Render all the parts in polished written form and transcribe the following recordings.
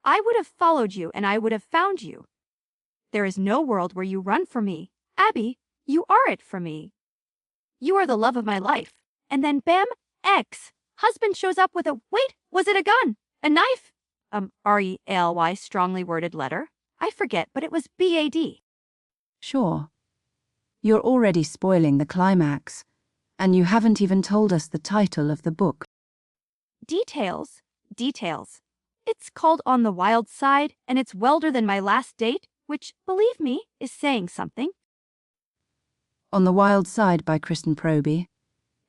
I would have followed you and I would have found you. There is no world where you run from me. Abbi, you are it for me. You are the love of my life. And then bam, husband shows up with a, wait, was it a gun? A knife? R-E-A-L-Y strongly worded letter. I forget, but it was B-A-D. Sure. You're already spoiling the climax, and you haven't even told us the title of the book. Details. It's called On the Wild Side, and it's wilder than my last date, which, believe me, is saying something. On the Wild Side by Kristen Proby.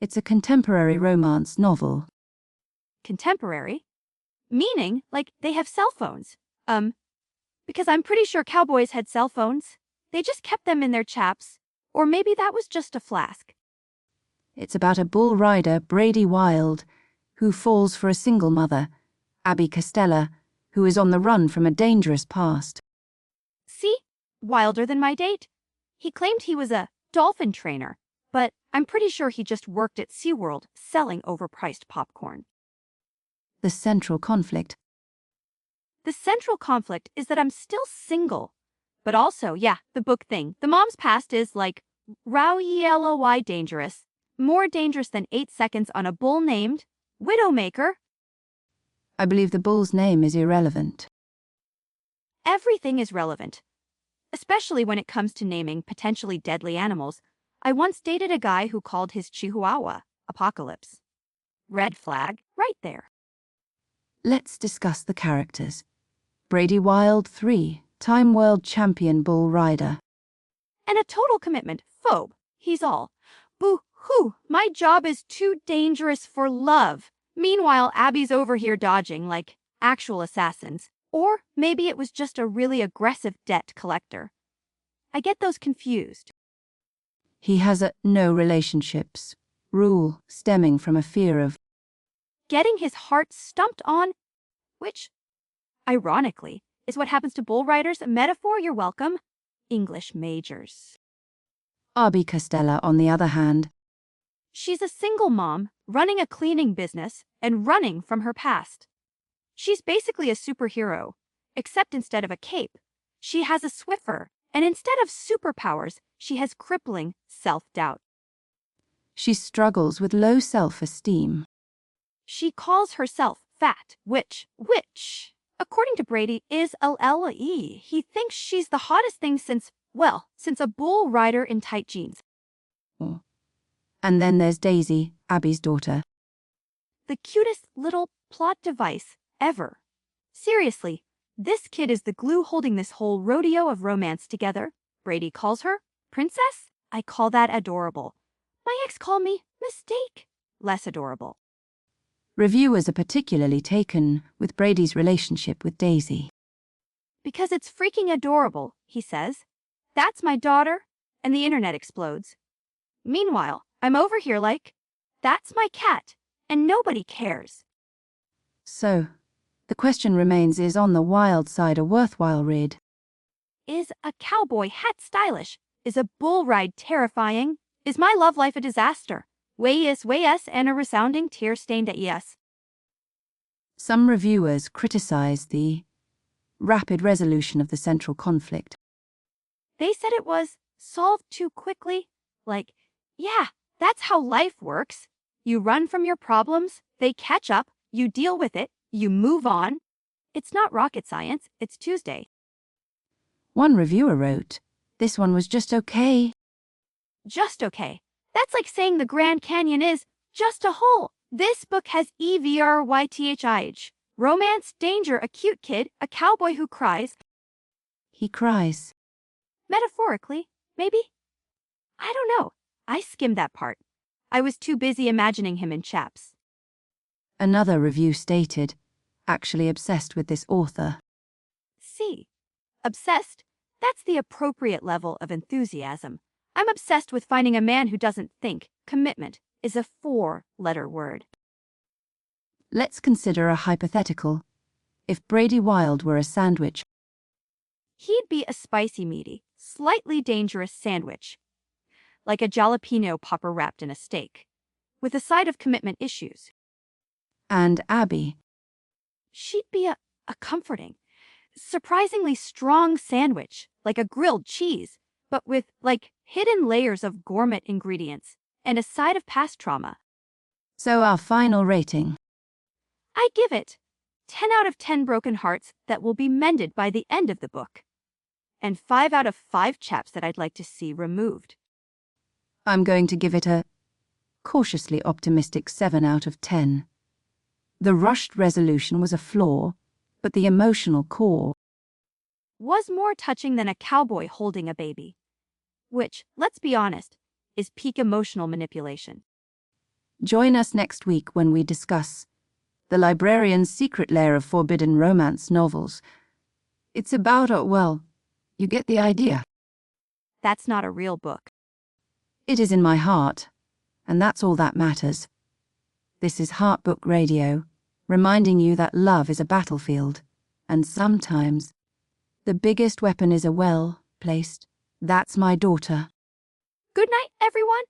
It's a contemporary romance novel. Contemporary? Meaning, like, they have cell phones. Because I'm pretty sure cowboys had cell phones. They just kept them in their chaps. Or maybe that was just a flask. It's about a bull rider, Brady Wild, who falls for a single mother, Abbi Kastella, who is on the run from a dangerous past. See? Wilder than my date. He claimed he was a dolphin trainer, but I'm pretty sure he just worked at SeaWorld selling overpriced popcorn. The central conflict. The central conflict is that I'm still single. But also, yeah, the book thing. The mom's past is like, row-y dangerous. More dangerous than 8 seconds on a bull named Widowmaker. I believe the bull's name is irrelevant. Everything is relevant. Especially when it comes to naming potentially deadly animals. I once dated a guy who called his Chihuahua Apocalypse. Red flag, right there. Let's discuss the characters. Brady Wild 3, Time World Champion bull rider. And a total commitment, phobe, he's all. Boo-hoo, my job is too dangerous for love. Meanwhile, Abby's over here dodging like actual assassins. Or maybe it was just a really aggressive debt collector. I get those confused. He has a no relationships rule stemming from a fear of getting his heart stumped on, which, ironically, is what happens to bull riders. Metaphor, you're welcome. English majors. Abbi Kastella, on the other hand. She's a single mom, running a cleaning business, and running from her past. She's basically a superhero, except instead of a cape, she has a Swiffer, and instead of superpowers, she has crippling self-doubt. She struggles with low self-esteem. She calls herself fat, which, according to Brady, is LLE. He thinks she's the hottest thing since a bull rider in tight jeans. Oh. And then there's Daisy, Abby's daughter. The cutest little plot device ever. Seriously, this kid is the glue holding this whole rodeo of romance together. Brady calls her princess. I call that adorable. My ex called me mistake. Less adorable. Reviewers are particularly taken with Brady's relationship with Daisy. Because it's freaking adorable, he says. That's my daughter, and the internet explodes. Meanwhile, I'm over here like, that's my cat, and nobody cares. So, the question remains, is On the Wild Side a worthwhile read? Is a cowboy hat stylish? Is a bull ride terrifying? Is my love life a disaster? Way yes, and a resounding tear-stained yes. Some reviewers criticize the rapid resolution of the central conflict. They said it was solved too quickly. Like, yeah, that's how life works. You run from your problems, they catch up, you deal with it, you move on. It's not rocket science, it's Tuesday. One reviewer wrote, "This one was just okay." Just okay. That's like saying the Grand Canyon is just a hole. This book has EVRYTHIH. Romance, danger, a cute kid, a cowboy who cries. He cries. Metaphorically, maybe? I don't know. I skimmed that part. I was too busy imagining him in chaps. Another review stated, actually obsessed with this author. See, obsessed? That's the appropriate level of enthusiasm. I'm obsessed with finding a man who doesn't think commitment is a 4-letter word. Let's consider a hypothetical. If Brady Wild were a sandwich, he'd be a spicy, meaty, slightly dangerous sandwich. Like a jalapeno popper wrapped in a steak, with a side of commitment issues. And Abbi, she'd be a comforting, surprisingly strong sandwich, like a grilled cheese, but with, hidden layers of gourmet ingredients and a side of past trauma. So our final rating. I give it 10 out of 10 broken hearts that will be mended by the end of the book, and 5 out of 5 chaps that I'd like to see removed. I'm going to give it a cautiously optimistic 7 out of 10. The rushed resolution was a flaw, but the emotional core Was more touching than a cowboy holding a baby, which, let's be honest, is peak emotional manipulation. Join us next week when we discuss The Librarian's Secret Lair of Forbidden Romance Novels. It's about you get the idea. That's not a real book. It is in my heart, and that's all that matters. This is Heartbook Radio, reminding you that love is a battlefield, and sometimes the biggest weapon is a well-placed, "That's my daughter." Good night, everyone.